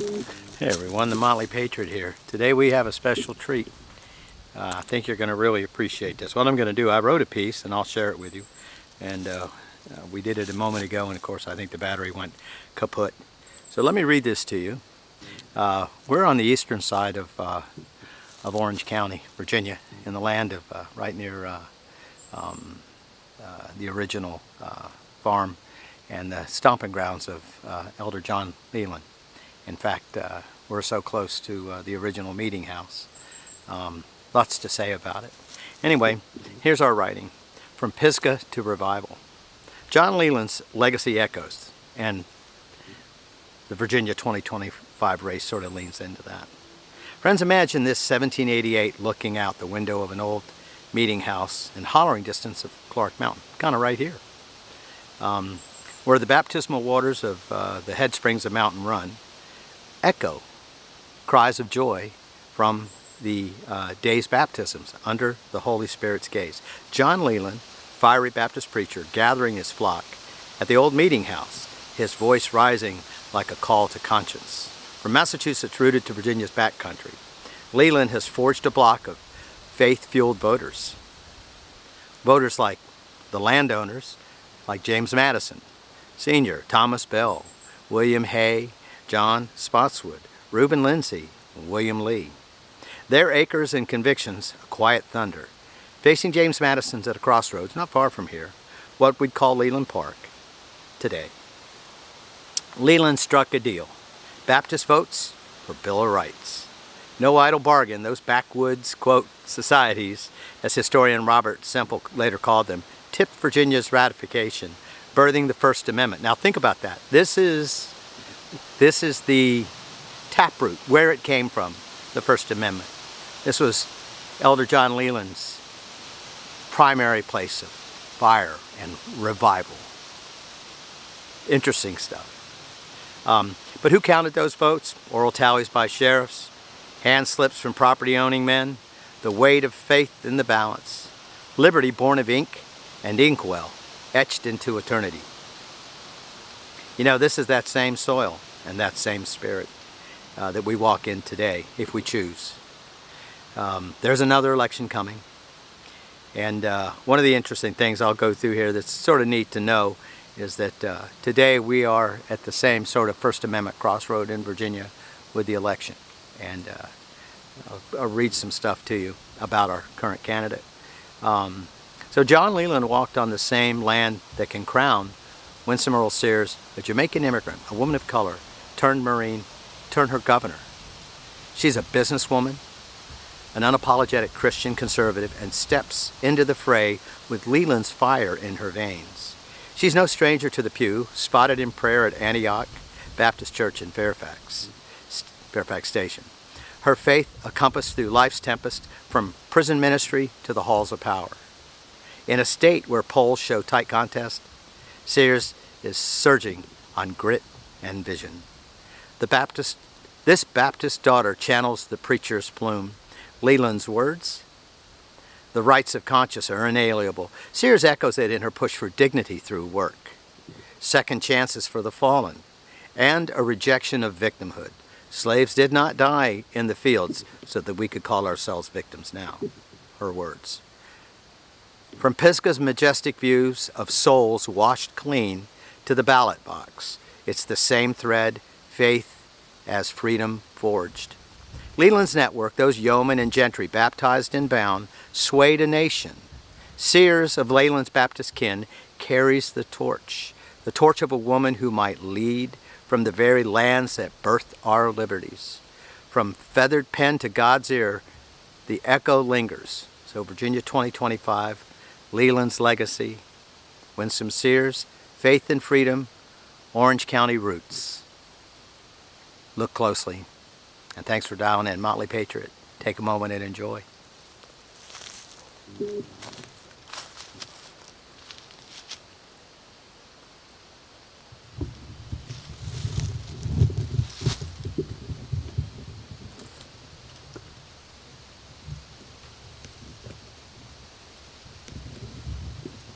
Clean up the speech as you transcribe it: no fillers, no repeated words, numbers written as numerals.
Hey everyone, the Motley Patriot here. Today we have a special treat. I think you're going to really appreciate this. What I'm going to do, I wrote a piece and I'll share it with you. And we did it a moment ago, and of course I think the battery went kaput. So let me read this to you. We're on the eastern side of Orange County, Virginia, in the land of right near the original farm and the stomping grounds of Elder John Leland. In fact, we're so close to the original meeting house. Lots to say about it. Anyway, here's our writing. From Pisgah to Revival. John Leland's legacy echoes, and the Virginia 2025 race sort of leans into that. Friends, imagine this 1788 looking out the window of an old meeting house in hollering distance of Clark Mountain, kind of right here, where the baptismal waters of the head springs of Mountain Run echo cries of joy from the day's baptisms under the Holy Spirit's gaze. John Leland, fiery Baptist preacher, gathering his flock at the old meeting house, his voice rising like a call to conscience. From Massachusetts rooted to Virginia's backcountry, Leland has forged a block of faith-fueled voters. Voters like the landowners, like James Madison, Sr., Thomas Bell, William Hay, John Spotswood, Reuben Lindsay, and William Lee. Their acres and convictions, a quiet thunder, facing James Madison's at a crossroads not far from here, what we'd call Leland Park today. Leland struck a deal. Baptist votes for Bill of Rights. No idle bargain, those backwoods, quote, societies, as historian Robert Semple later called them, tipped Virginia's ratification, birthing the First Amendment. Now think about that. This is the taproot, where it came from, the First Amendment. This was Elder John Leland's primary place of fire and revival. Interesting stuff. But who counted those votes? Oral tallies by sheriffs, hand slips from property-owning men, the weight of faith in the balance, liberty born of ink and inkwell, etched into eternity. You know, this is that same soil and that same spirit that we walk in today, if we choose. There's another election coming. And one of the interesting things I'll go through here that's sort of neat to know is that today we are at the same sort of First Amendment crossroad in Virginia with the election. And I'll read some stuff to you about our current candidate. So John Leland walked on the same land that can crown Winsome Sears, a Jamaican immigrant, a woman of color, turned Marine, turned her governor. She's a businesswoman, an unapologetic Christian conservative, and steps into the fray with Leland's fire in her veins. She's no stranger to the pew, spotted in prayer at Antioch Baptist Church in Fairfax Station. Her faith a compass through life's tempest, from prison ministry to the halls of power. In a state where polls show tight contest, Sears is surging on grit and vision. This Baptist daughter channels the preacher's plume. Leland's words, the rights of conscience are inalienable. Sears echoes it in her push for dignity through work, second chances for the fallen, and a rejection of victimhood. Slaves did not die in the fields so that we could call ourselves victims now. Her words. From Pisgah's majestic views of souls washed clean to the ballot box, it's the same thread, faith as freedom forged. Leland's network, those yeomen and gentry baptized and bound, swayed a nation. Sears of Leland's Baptist kin carries the torch of a woman who might lead from the very lands that birthed our liberties. From feathered pen to God's ear, the echo lingers. So Virginia 2025, Leland's legacy, Winsome Sears, faith and freedom, Orange County roots. Look closely. And thanks for dialing in. Motley Patriot. Take a moment and enjoy.